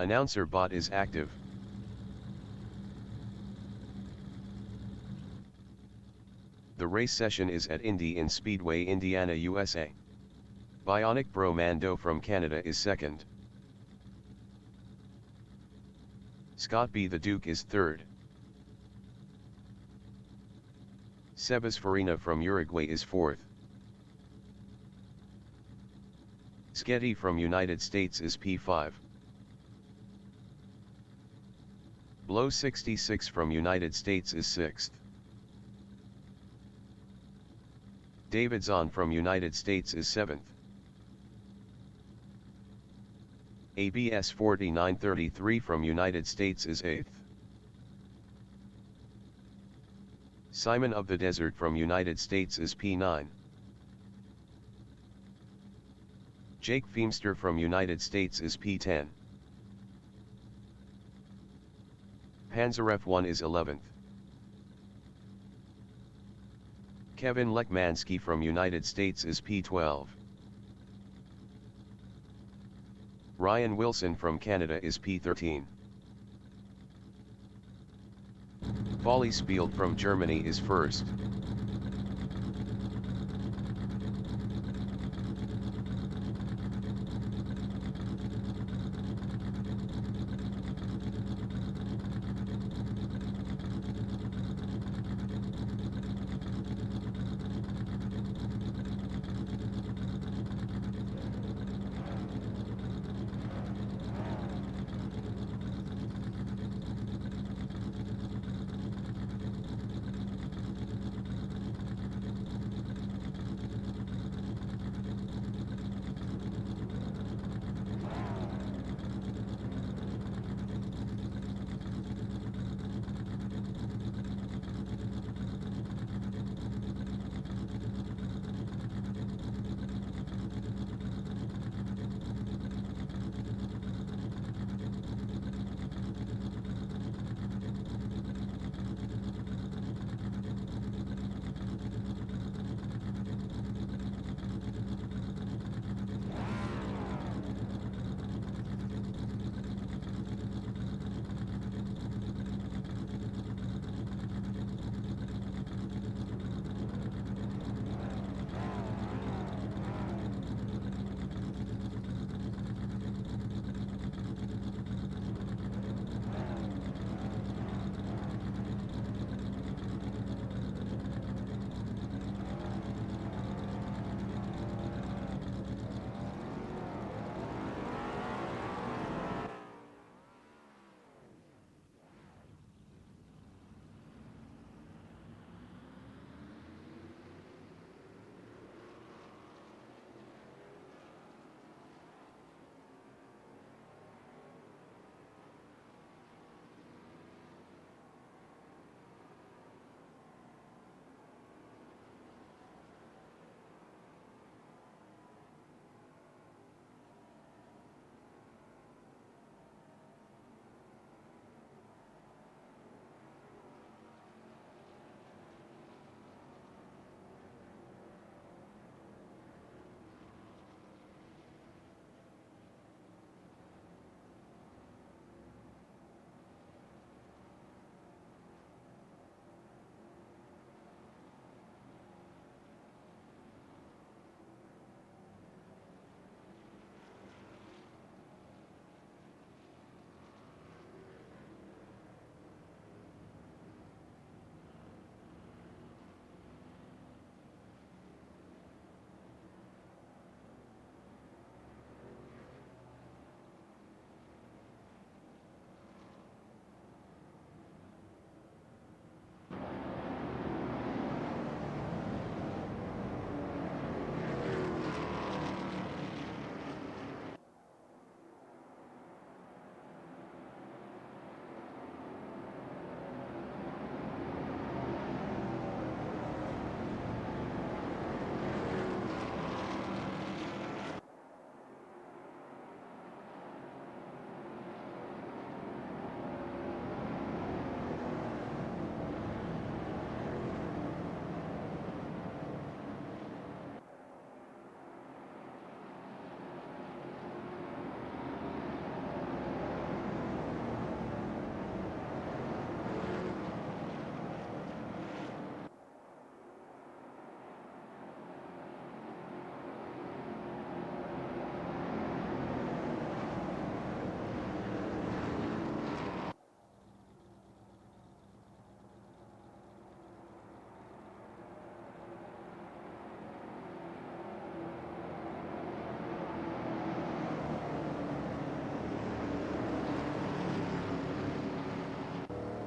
Announcer bot is active. The race session is at Indy in Speedway, Indiana, USA. Bionic Bro Mando from Canada is second. Scott B. the Duke is third. Sebas Farina from Uruguay is fourth. Sketty from United States is P5. Blow 66 from United States is sixth. David Zahn from United States is seventh. ABS 4933 from United States is eighth. Simon of the Desert from United States is P9. Jake Feemster from United States is P10. Panzeref 1 is 11th. Kevin Lekmansky from United States is P12. Ryan Wilson from Canada is P13. Polly Spielt from Germany is first.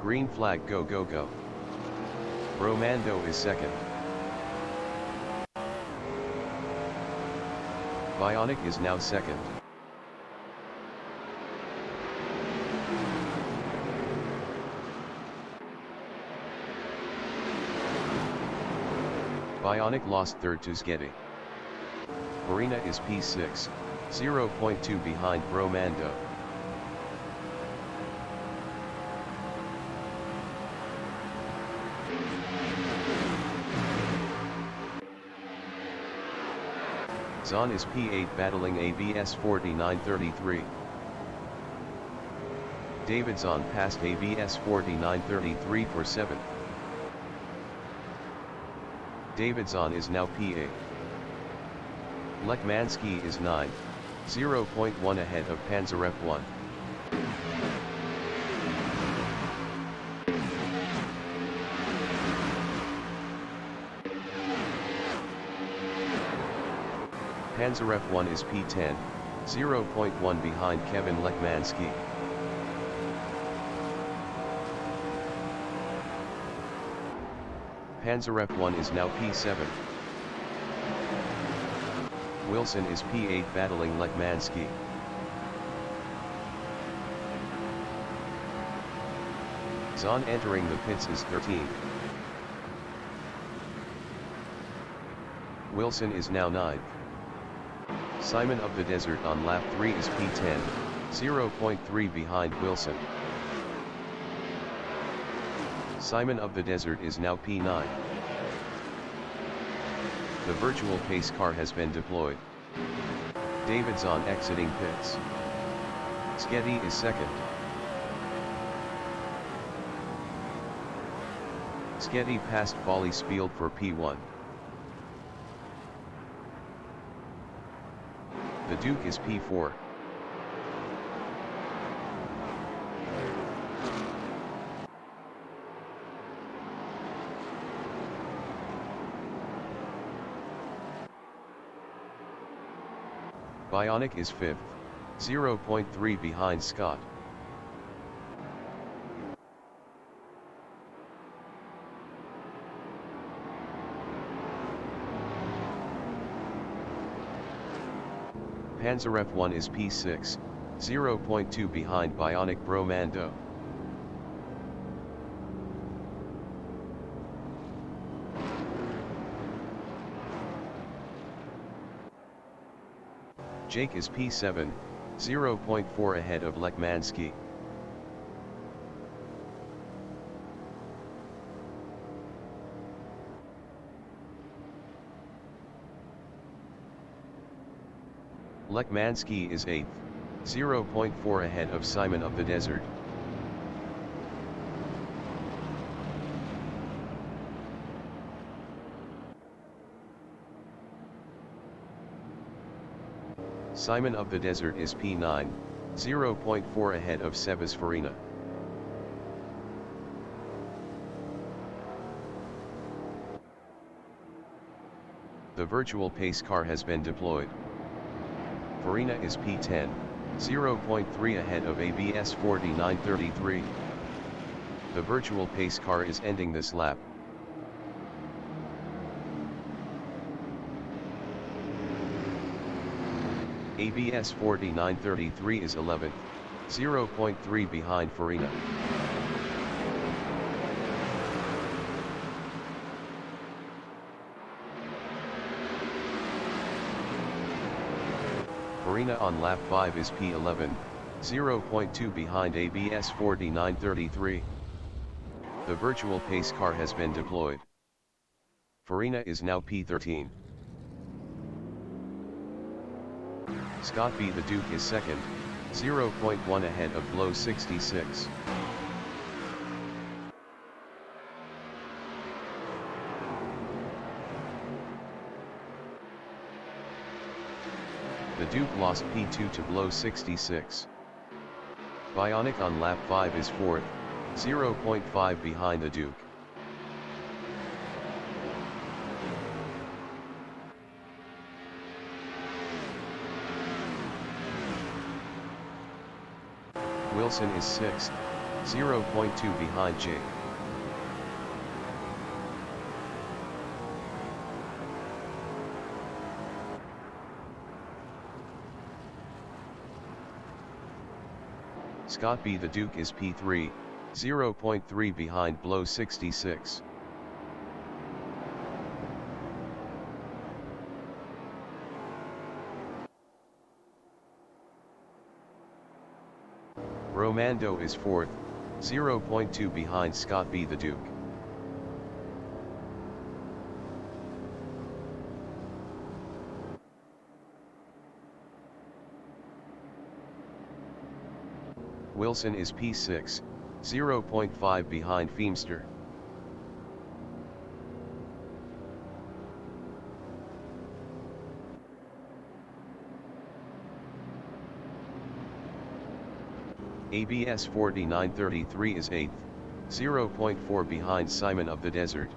Green flag, go go go. Bromando is second. Bionic is now second. Bionic lost third to Sketty. Farina is P6, 0.2 behind Bromando. Zahn is P8 battling ABS 4933. David Zahn passed ABS 4933 for 7th. David Zahn is now P8. Lekmansky is 9, 0.1 ahead of Panzarev 1. Panzarev 1 is P10, 0.1 behind Kevin Lekmansky. Panzarev 1 is now P7. Wilson is P8 battling Lekmansky. Zahn entering the pits is 13. Wilson is now 9. Simon of the Desert on lap 3 is P10, 0.3 behind Wilson. Simon of the Desert is now P9. The virtual pace car has been deployed. David Zahn exiting pits. Sketty is second. Sketty passed Bali Spield for P1. The Duke is P4. Bionic is 5th, 0.3 behind Scott. Panzarev 1 is P6, 0.2 behind Bionic Bromando. Jake is P7, 0.4 ahead of Lekmansky. Lekmansky is 8th, 0.4 ahead of Simon of the Desert. Simon of the Desert is P9, 0.4 ahead of Sebas Farina. The virtual pace car has been deployed. Farina is P10, 0.3 ahead of ABS 4933. The virtual pace car is ending this lap. ABS 4933 is 11th, 0.3 behind Farina. Farina on lap 5 is P11, 0.2 behind ABS 4933. The virtual pace car has been deployed. Farina is now P13. Scott B. the Duke is second, 0.1 ahead of Blow 66. The Duke lost P2 to Blow 66. Bionic on lap 5 is 4th, 0.5 behind the Duke. Wilson is 6th, 0.2 behind Jake. Scott B. The Duke is P3, 0.3 behind Blow 66. Romando is 4th, 0.2 behind Scott B. The Duke. Wilson is P6, 0.5 behind Feemster. ABS 4933 is 8th, 0.4 behind Simon of the Desert.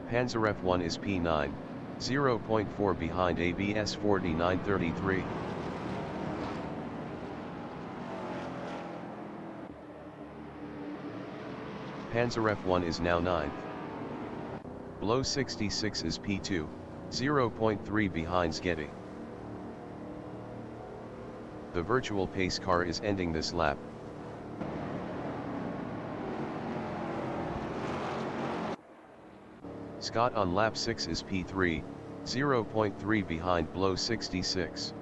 Panzer F1 is P9, 0.4 behind ABS 4933. Panzer F1 is now 9th. Blow 66 is P2, 0.3 behind Sketty. The virtual pace car is ending this lap. Scott on lap 6 is P3, 0.3 behind Blow 66.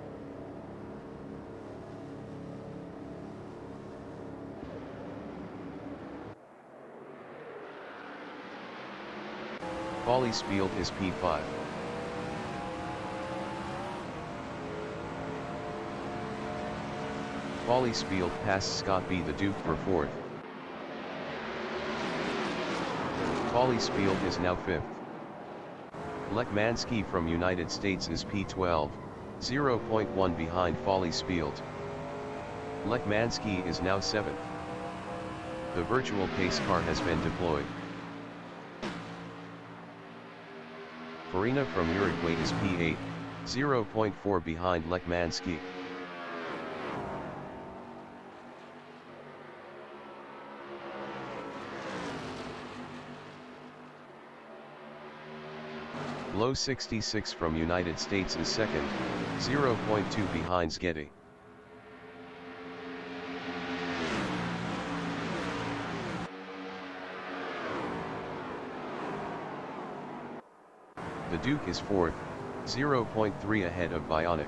Folly Spielt is P5. Folly Spielt passed Scott B. The Duke for 4th. Folly Spielt is now 5th. Lekmansky from United States is P12, 0.1 behind Folly Spielt. Lekmansky is now 7th. The virtual pace car has been deployed. Farina from Uruguay is P8, 0.4 behind Lekmansky. Blow 66 from United States is 2nd, 0.2 behind Sketty. The Duke is 4th, 0.3 ahead of Bionic.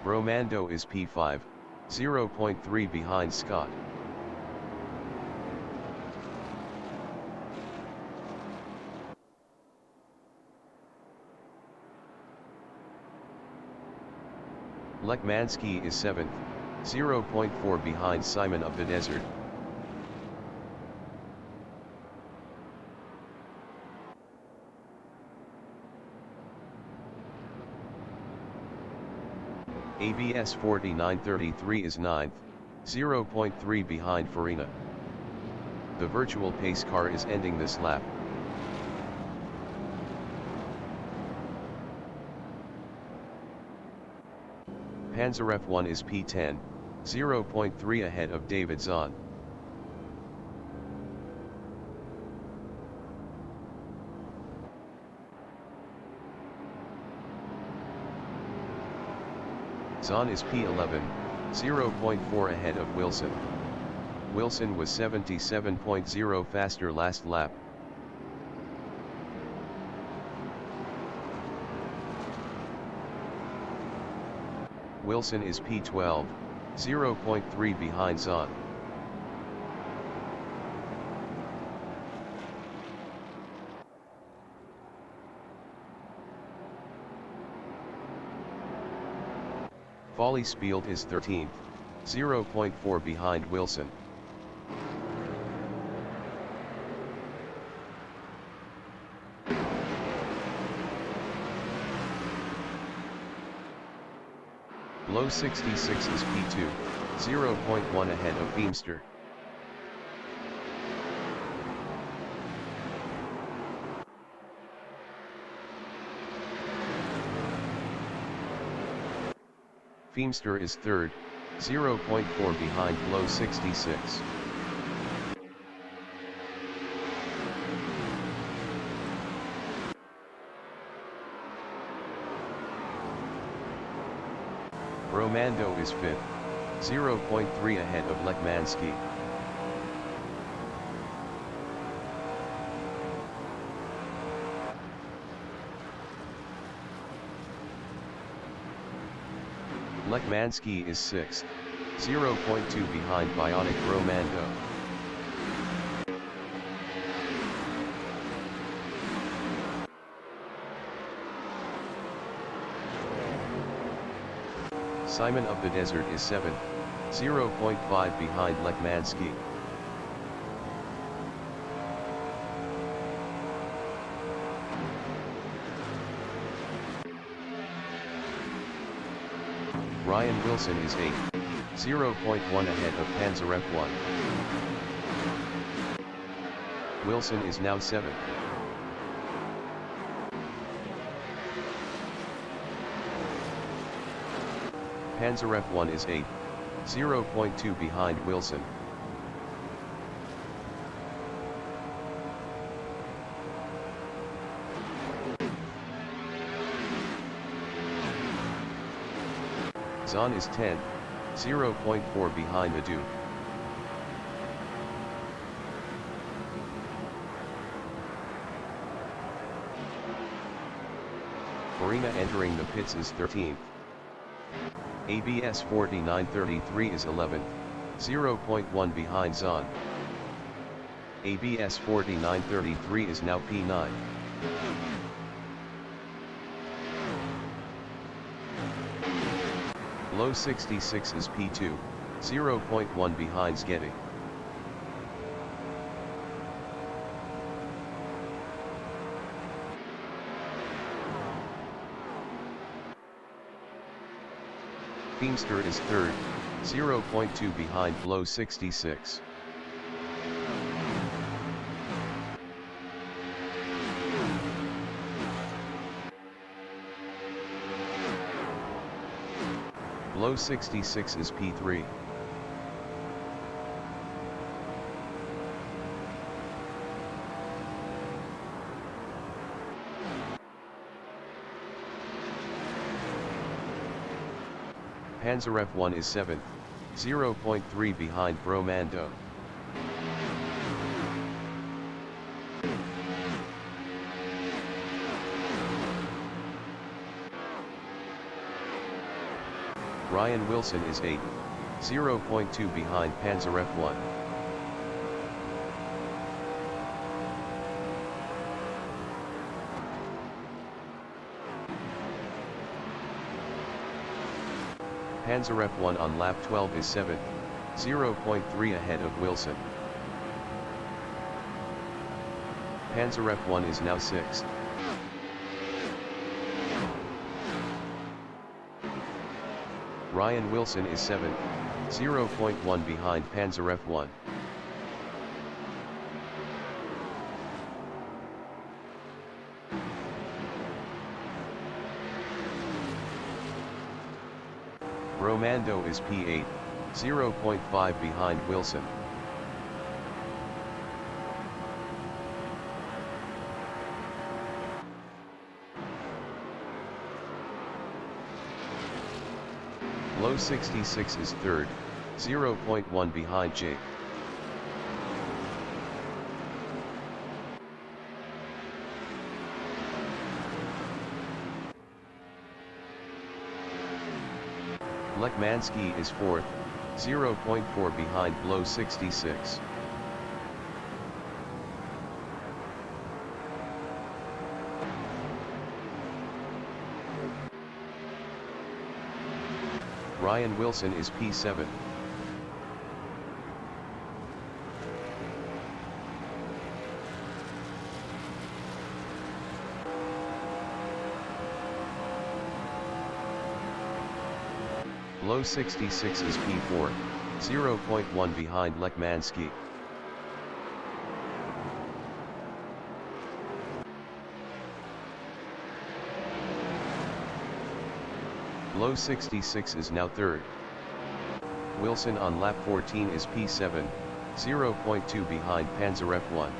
Romando is P5, 0.3 behind Scott. Lekmansky is 7th, 0.4 behind Simon of the Desert. ABS 4933 is 9th, 0.3 behind Farina. The virtual pace car is ending this lap. Panzer F1 is P10, 0.3 ahead of David Zahn. Zahn is P11, 0.4 ahead of Wilson. Wilson was 77.0 faster last lap. Wilson is P12, 0.3 behind Zahn. Folly Spielt is 13th, 0.4 behind Wilson. Low 66 is P2, 0.1 ahead of Feimster. Feimster is third, 0.4 behind Low 66. Romando is fifth, 0.3 ahead of Lekmansky. Lekmansky is sixth, 0.2 behind Bionic Romando. Simon of the Desert is 7th, 0.5 behind Lekmansky. Ryan Wilson is 8th, 0.1 ahead of Pansarev 1. Wilson is now 7th. Pansarev 1 is 8th, 0.2 behind Wilson. Zahn is 10th, 0.4 behind Adu. Farina entering the pits is 13th. ABS 4933 is 11th, 0.1 behind Zahn. ABS 4933 is now P9. Low 66 is P2, 0.1 behind Sketty. Feimster is third, 0.2 behind Low 66. Low 66 is P3. Pansarev 1 is 7th, 0.3 behind Romando. Ryan Wilson is 8th, 0.2 behind Pansarev 1. Pansarev 1 on lap 12 is 7th, 0.3 ahead of Wilson. Pansarev 1 is now 6th. Ryan Wilson is 7th, 0.1 behind Pansarev 1. Romando is P8, 0.5 behind Wilson. Low 66 is third, 0.1 behind Jake. Lekmansky is fourth, 0.4 behind Low 66. Ryan Wilson is P7. Below 66 is P4, 0.1 behind Lekmansky. Below 66 is now third. Wilson on lap 14 is P7, 0.2 behind Pansarev 1.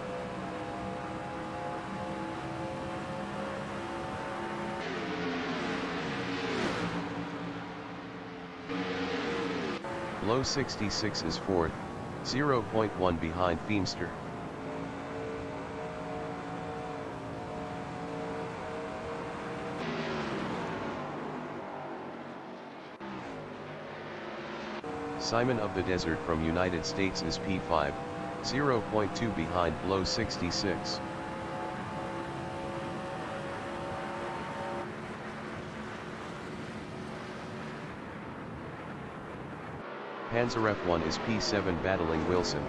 Below 66 is fourth, 0.1 behind Feemster. Simon of the Desert from United States is P5, 0.2 behind below 66. Pansarev 1 is P7 battling Wilson.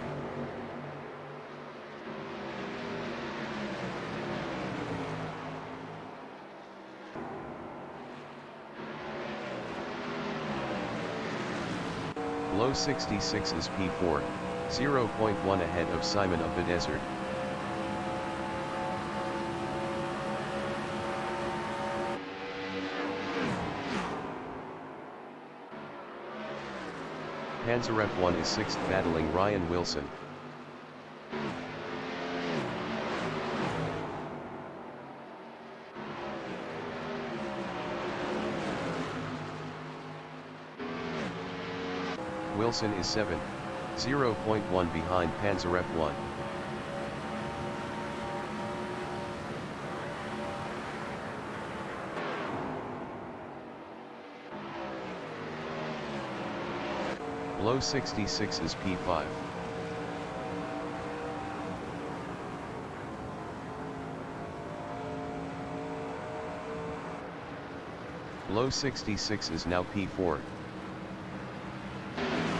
Below 66 is P4, 0.1 ahead of Simon of the Desert. Pansarev 1 is 6th battling Ryan Wilson. Wilson is 7th, 0.1 behind Pansarev 1. Below 66 is P5. Below 66 is now P4.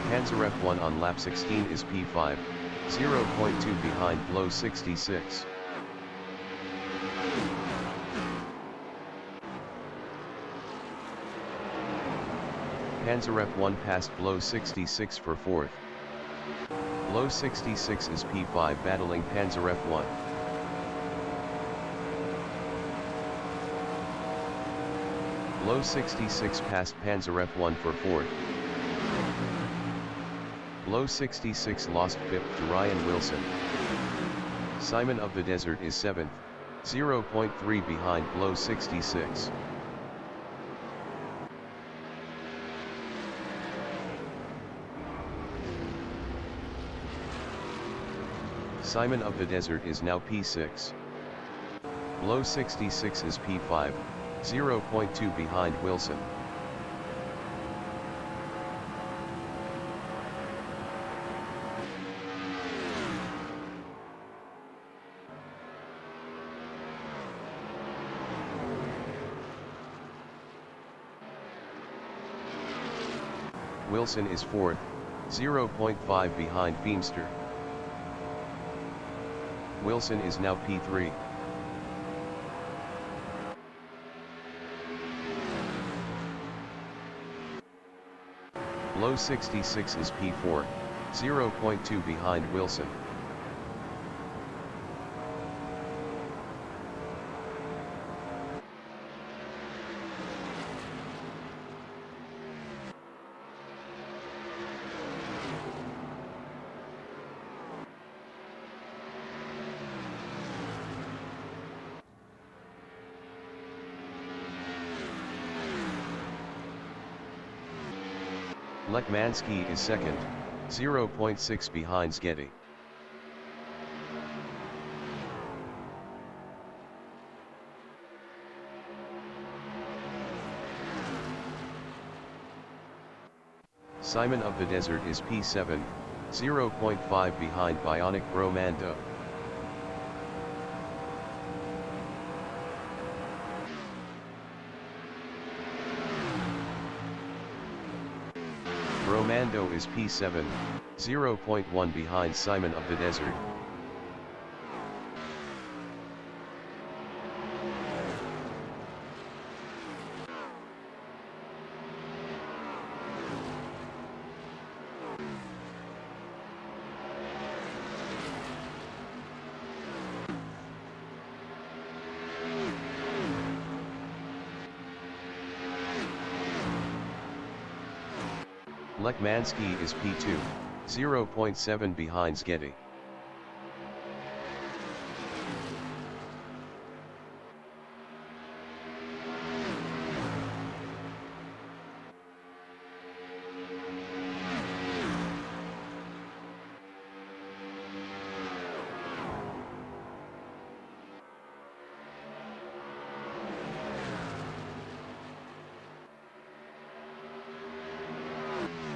Pansarev 1 on lap 16 is P5, 0.2 behind below 66. Pansarev 1 passed below 66 for 4th. Below 66 is P5 battling Pansarev 1. Below 66 passed Pansarev 1 for 4th. Below 66 lost 5th to Ryan Wilson. Simon of the Desert is 7th, 0.3 behind below 66. Simon of the Desert is now P6. Below 66 is P5, 0.2 behind Wilson. Wilson is 4th, 0.5 behind Feemster. Wilson is now P3. Below 66 is P4, 0.2 behind Wilson. Lekmansky is 2nd, 0.6 behind Sketty. Simon of the Desert is P7, 0.5 behind Bionic Bromando. Bromando is P7, 0.1 behind Simon of the Desert. Lekmansky is P2, 0.7 behind Sketty.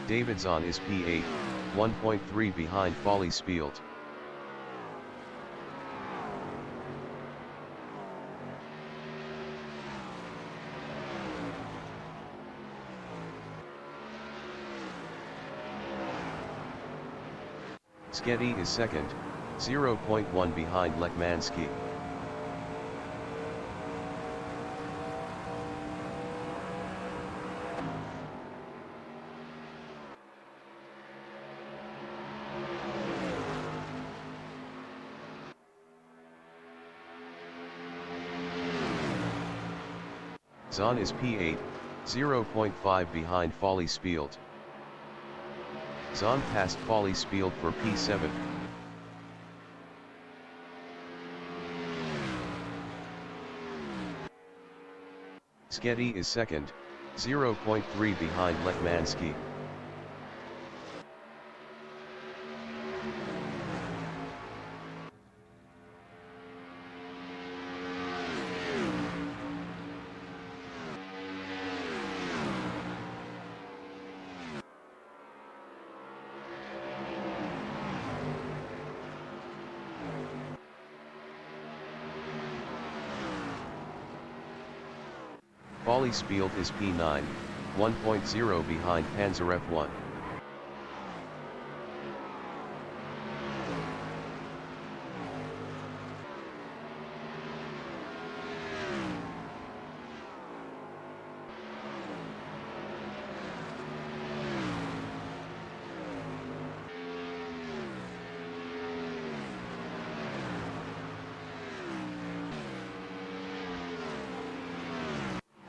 Davidson is P8, 1.3 behind Folly Spielt. Sketty is second, 0.1 behind Lekmansky. Zahn is P8, 0.5 behind Folly Spielt. Zahn passed Folly Spielt for P7. Sketty is second, 0.3 behind Lekmansky. Folly Spielt is P9, 1.0 behind Panzer F1.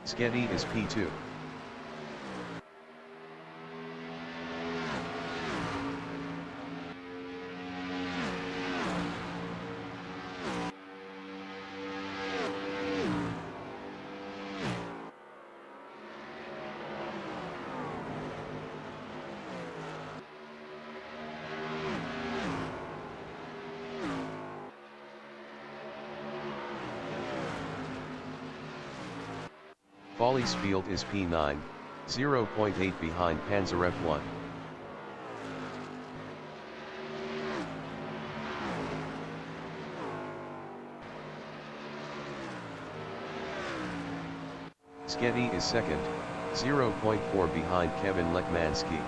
Sketty is P2. Folly Spielt is P9, 0.8 behind Panzer F1. Sketty is second, 0.4 behind Kevin Lekmansky.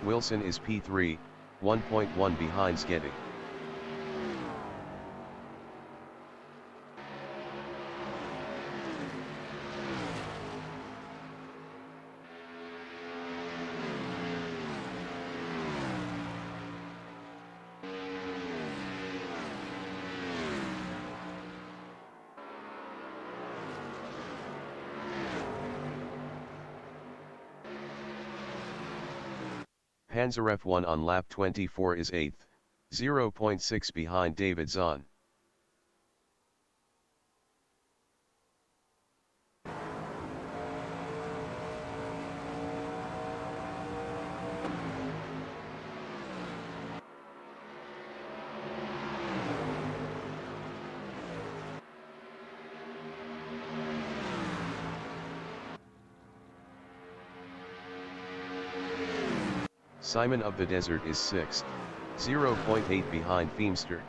Wilson is P3, 1.1 behind Sketty. Panzer F1 on lap 24 is 8th, 0.6 behind David Zahn. Simon of the Desert is 6th, 0.8 behind Feemster.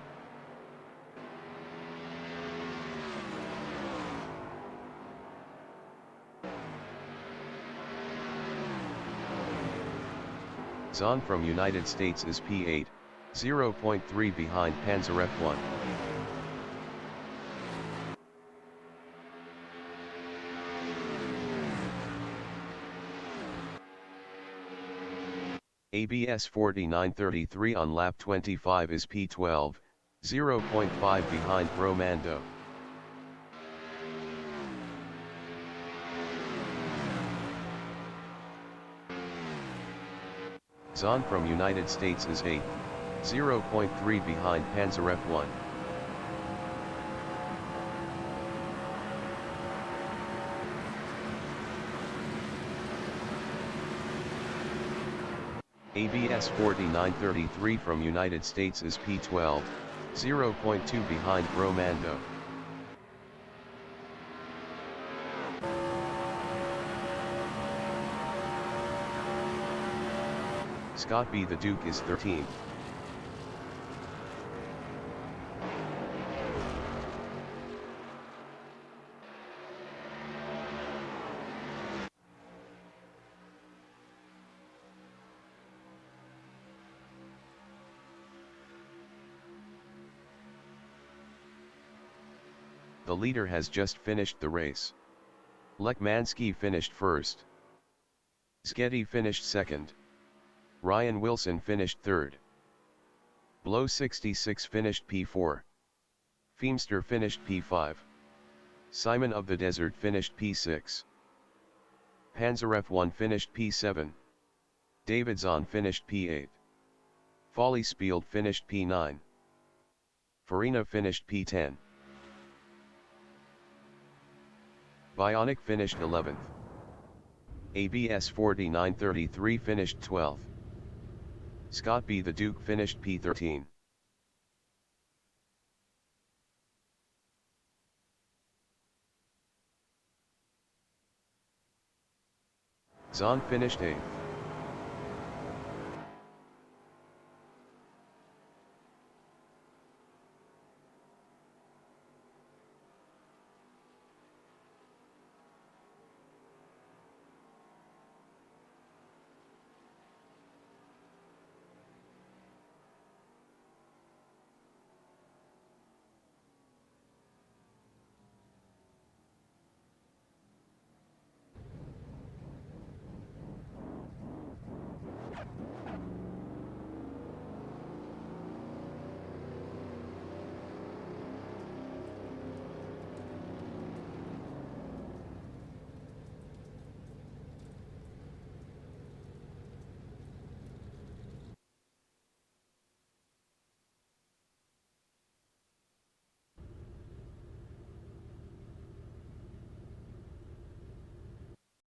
Zahn from United States is P8, 0.3 behind Panzer F1. ABS 4933 on lap 25 is P12, 0.5 behind Romando. Zahn from United States is 8th, 0.3 behind Panzer F1. ABS 4933 from United States is P12, 0.2 behind Romando. Scott B. the Duke is 13th. The leader has just finished the race. Lekmansky finished first. Sketty finished second. Ryan Wilson finished third. Blow 66 finished P4. Feemster finished P5. Simon of the Desert finished P6. Panzer F1 finished P7. David Zahn finished P8. Folly Spield finished P9. Farina finished P10. Bionic finished 11th. ABS 4933 finished 12th. Scott B. the Duke finished P13. Zahn finished 8th.